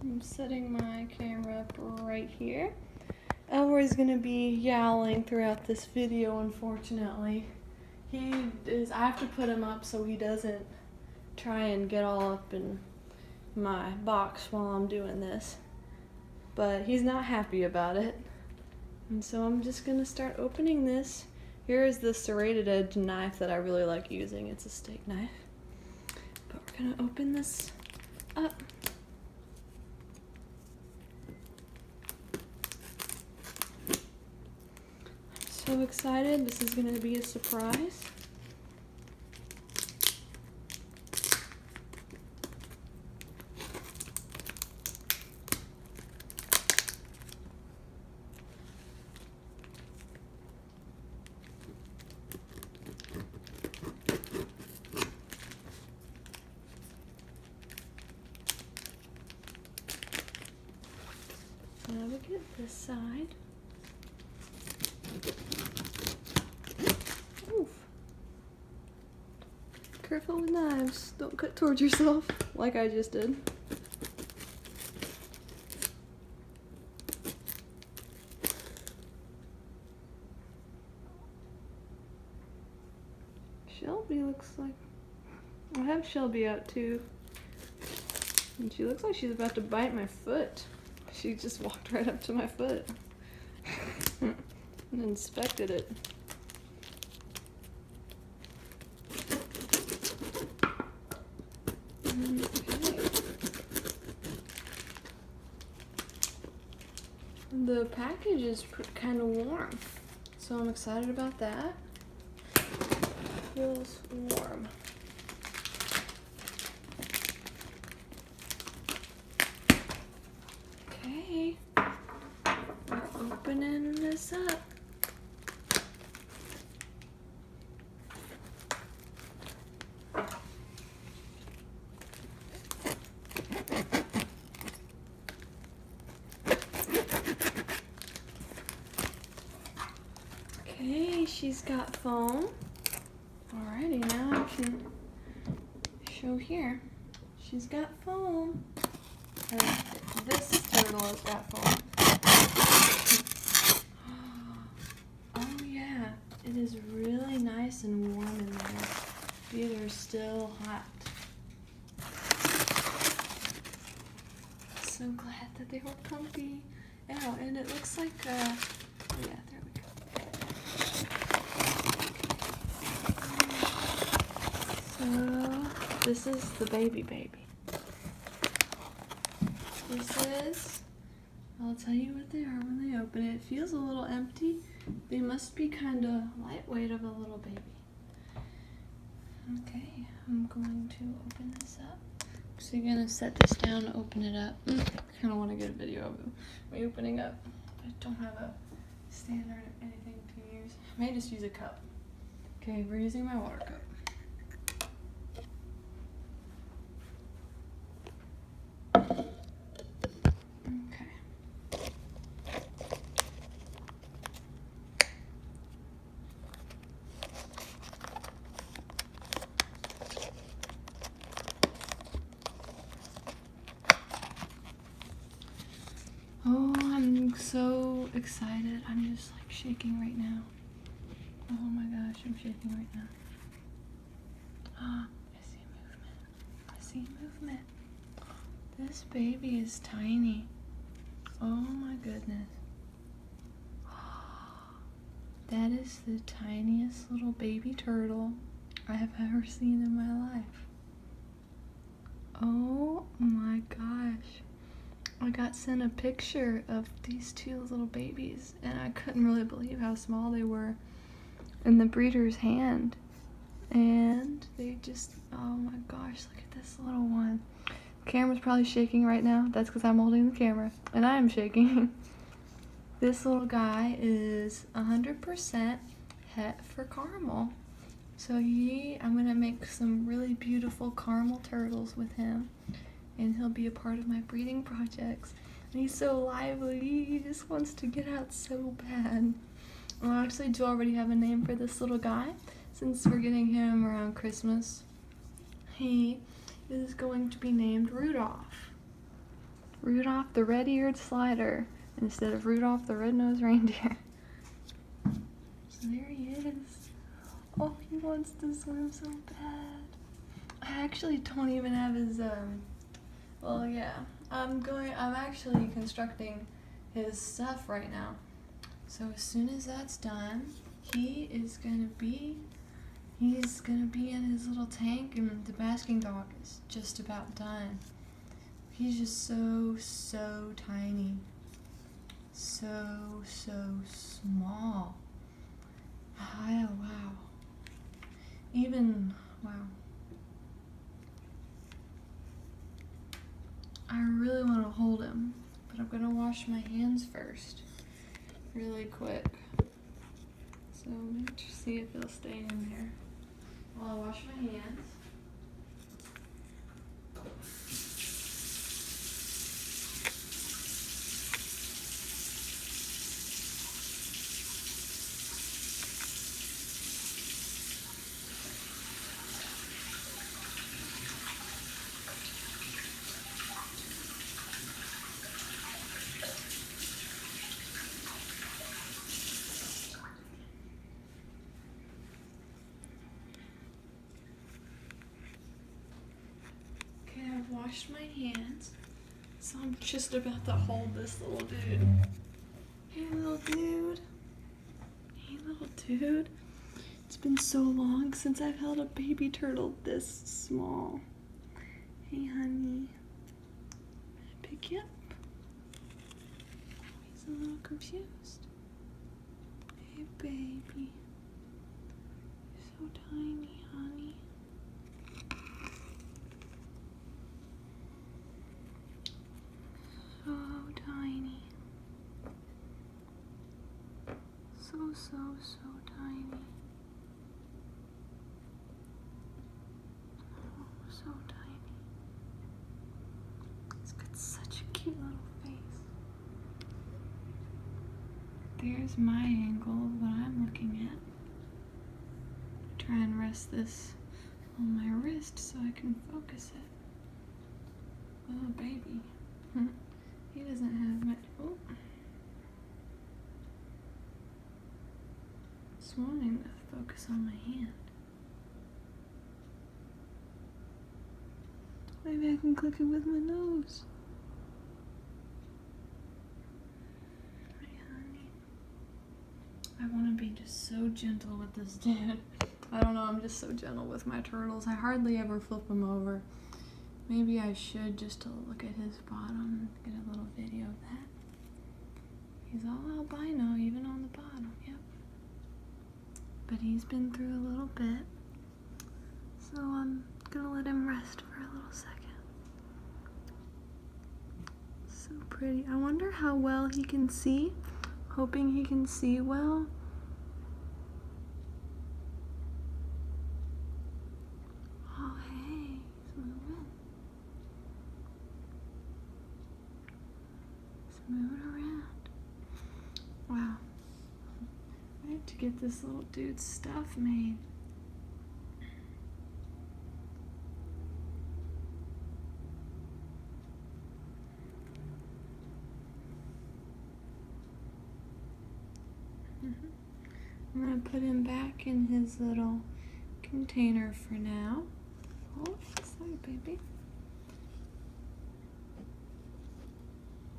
I'm setting my camera up right here. Elroy's gonna be yowling throughout this video, unfortunately. I have to put him up so he doesn't try and get all up in my box while I'm doing this. But he's not happy about it. And so I'm just gonna start opening this. Here is the serrated edge knife that I really like using. It's a steak knife. But we're gonna open this up. I'm so excited. This is gonna be a surprise. Now we get this side. Oof. Careful with knives. Don't cut towards yourself like I just did. Shelby looks like... I have Shelby out too. And she looks like she's about to bite my foot. She just walked right up to my foot and inspected it. Okay. The package is kind of warm, so I'm excited about that. Feels warm. Okay, we're opening this up. Okay, she's got foam. Alrighty, now I can show here. She's got foam. This turtle has got foam. Oh yeah, it is really nice and warm in there. These are still hot. So glad that they were comfy. Oh, and it looks like, yeah, there we go. So, this is the baby. This is, I'll tell you what they are when they open it. It feels a little empty. They must be kind of lightweight of a little baby. Okay, I'm going to open this up. So you're gonna set this down to open it up. I kind of want to get a video of me opening up. I don't have a stand or anything to use. I may just use a cup. Okay, we're using my water cup. Oh, I'm so excited. I'm just like shaking right now. Oh my gosh, I'm shaking right now. Ah, I see movement. This baby is tiny. Oh my goodness. That is the tiniest little baby turtle I have ever seen in my life. Oh my gosh. I got sent a picture of these two little babies and I couldn't really believe how small they were in the breeder's hand. And they just, oh my gosh, look at this little one. The camera's probably shaking right now. That's because I'm holding the camera and I am shaking. This little guy is 100% het for caramel. So I'm gonna make some really beautiful caramel turtles with him. And he'll be a part of my breeding projects. And he's so lively, he just wants to get out so bad. I actually do already have a name for this little guy, since we're getting him around Christmas. He is going to be named Rudolph. Rudolph the red-eared slider instead of Rudolph the red-nosed reindeer. So there he is. Oh, he wants to swim so bad. I actually don't even have his, well, yeah. I'm actually constructing his stuff right now. So as soon as that's done, he's gonna be in his little tank, and the basking dog is just about done. He's just so tiny. So small. Oh, wow. Wow. I really want to hold him, but I'm gonna wash my hands first, really quick. So let's see if he'll stay in there while I wash my hands. Okay, I've washed my hands, so I'm just about to hold this little dude. Hey, little dude. Hey, little dude. It's been so long since I've held a baby turtle this small. Hey, honey. Can I pick you up? He's a little confused. Hey, baby. You're so tiny, honey. So tiny. So tiny. Oh, so tiny. He's got such a cute little face. There's my angle of what I'm looking at. Try and rest this on my wrist so I can focus it. Oh, baby. He doesn't have much. Oh. Just wanting to focus on my hand. Maybe I can click it with my nose. Hi, honey. I want to be just so gentle with this dude. I don't know, I'm just so gentle with my turtles. I hardly ever flip them over. Maybe I should, just to look at his bottom, get a little video of that. He's all albino, even on the bottom, yep. But he's been through a little bit, so I'm gonna let him rest for a little second. So pretty. I wonder how well he can see. Hoping he can see well. Oh, hey, he's moving. He's moving around. Wow. I have to get this little dude's stuff made. I'm gonna put him back in his little container for now. Oh, sorry, baby.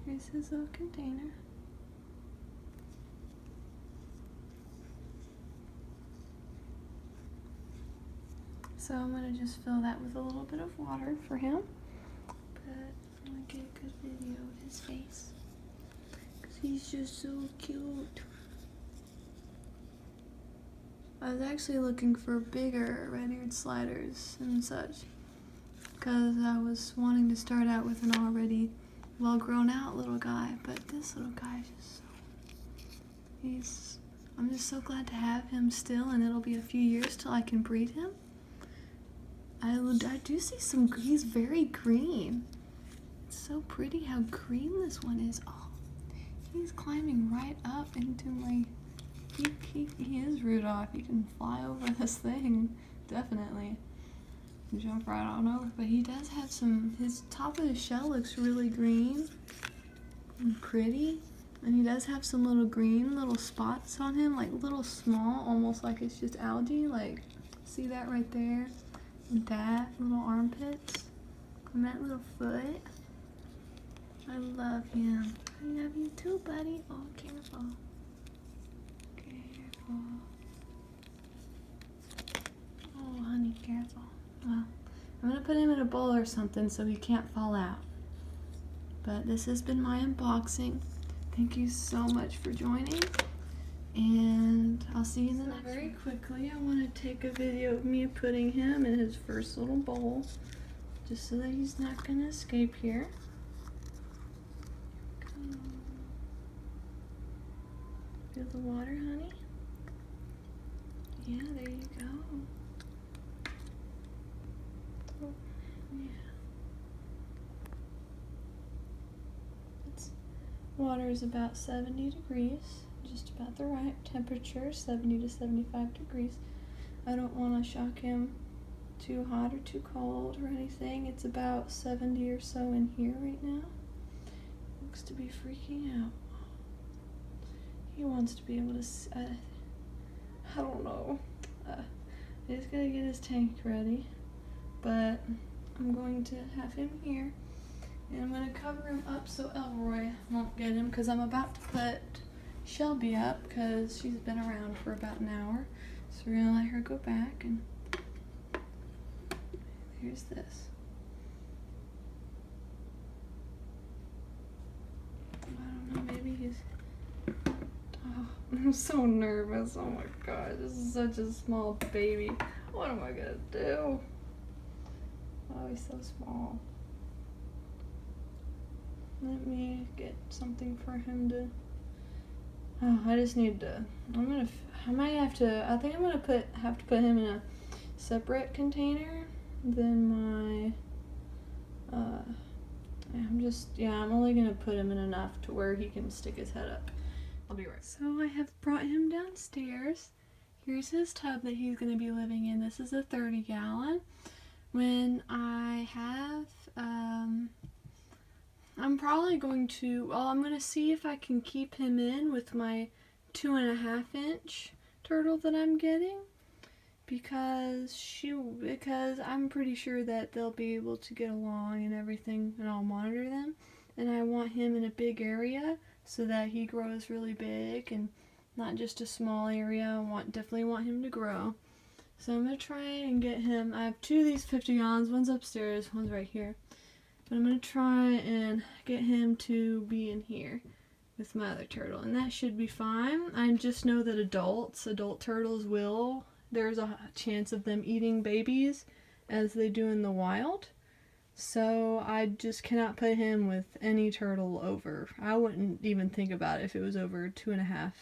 Here's his little container. So I'm gonna just fill that with a little bit of water for him. But I'm gonna get a good video of his face, because he's just so cute. I was actually looking for bigger red-eared sliders and such, because I was wanting to start out with an already well-grown out little guy, but this little guy is just I'm just so glad to have him still, and it'll be a few years till I can breed him. I do see he's very green. It's so pretty how green this one is. Oh, he's climbing right up into my... He is Rudolph. He can fly over this thing, definitely. jump right on over. But he does have some, his top of his shell looks really green and pretty. And he does have some little green little spots on him, like little small, almost like it's just algae. Like, see that right there? And that, little armpits. And that little foot. I love him. I love you too, buddy. Oh, careful. Careful. Oh, honey, careful. Well, I'm gonna put him in a bowl or something so he can't fall out. But this has been my unboxing. Thank you so much for joining, and I'll see you in the next one. Very quickly, I want to take a video of me putting him in his first little bowl, just so that he's not gonna escape here. Feel the water, honey? Yeah, there you go. Oh, yeah. Water is about 70 degrees, just about the right temperature, 70 to 75 degrees. I don't want to shock him too hot or too cold or anything. It's about 70 or so in here right now. Looks to be freaking out. He wants to be able to, I don't know. He's gotta get his tank ready, but I'm going to have him here. And I'm going to cover him up so Elroy won't get him, because I'm about to put Shelby up because she's been around for about an hour. So we're going to let her go back, and here's this. I don't know, maybe he's... Oh, I'm so nervous. Oh my god, this is such a small baby. What am I going to do? Oh, he's so small. Let me get something for him to... Oh, I just need to... I might have to... I think I'm gonna have to put him in a separate container than my... I'm only gonna put him in enough to where he can stick his head up. I'll be right. So I have brought him downstairs. Here's his tub that he's gonna be living in. This is a 30-gallon. When I have... I'm probably going to, I'm going to see if I can keep him in with my 2.5-inch turtle that I'm getting, because I'm pretty sure that they'll be able to get along and everything, and I'll monitor them. And I want him in a big area so that he grows really big and not just a small area. Definitely want him to grow. So I'm going to try and get him. I have 2 of these 50 gallons. One's upstairs, one's right here. But I'm going to try and get him to be in here with my other turtle, and that should be fine. I just know that adult turtles there's a chance of them eating babies as they do in the wild. So I just cannot put him with any turtle over. I wouldn't even think about it if it was over 2.5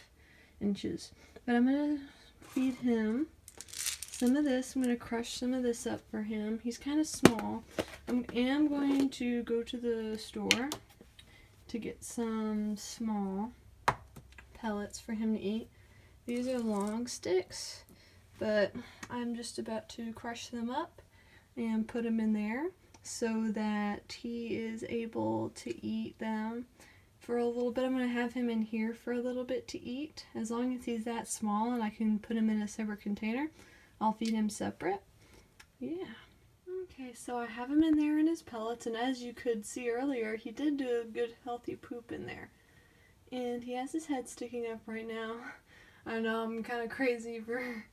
inches. But I'm going to feed him some of this. I'm going to crush some of this up for him. He's kind of small. I am going to go to the store to get some small pellets for him to eat. These are long sticks, but I'm just about to crush them up and put them in there so that he is able to eat them for a little bit. I'm going to have him in here for a little bit to eat. As long as he's that small and I can put him in a separate container, I'll feed him separate. Yeah. Okay, so I have him in there in his pellets, and as you could see earlier, he did do a good healthy poop in there. And he has his head sticking up right now. I know I'm kind of crazy for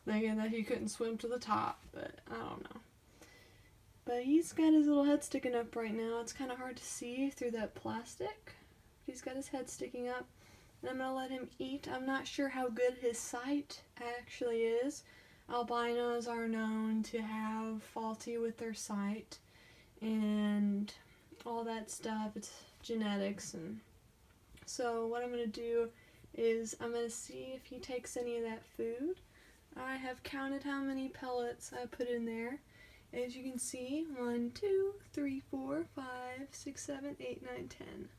thinking that he couldn't swim to the top, but I don't know. But he's got his little head sticking up right now. It's kind of hard to see through that plastic. He's got his head sticking up, and I'm going to let him eat. I'm not sure how good his sight actually is. Albinos are known to have faulty with their sight and all that stuff. It's genetics. And so what I'm going to do is I'm going to see if he takes any of that food. I have counted how many pellets I put in there. As you can see, 1, 2, 3, 4, 5, 6, 7, 8, 9, 10.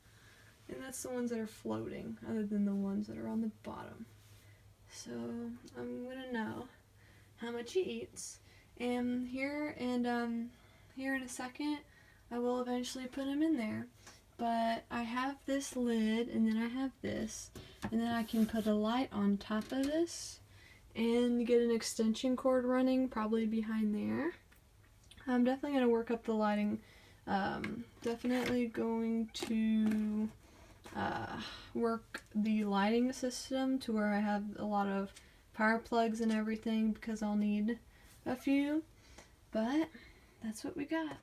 And that's the ones that are floating, other than the ones that are on the bottom. So I'm going to know how much he eats, And here in a second I will eventually put them in there. But I have this lid, and then I have this, and then I can put a light on top of this and get an extension cord running probably behind there. I'm definitely going to work up the lighting. Definitely going to work the lighting system to where I have a lot of power plugs and everything, because I'll need a few. But that's what we got.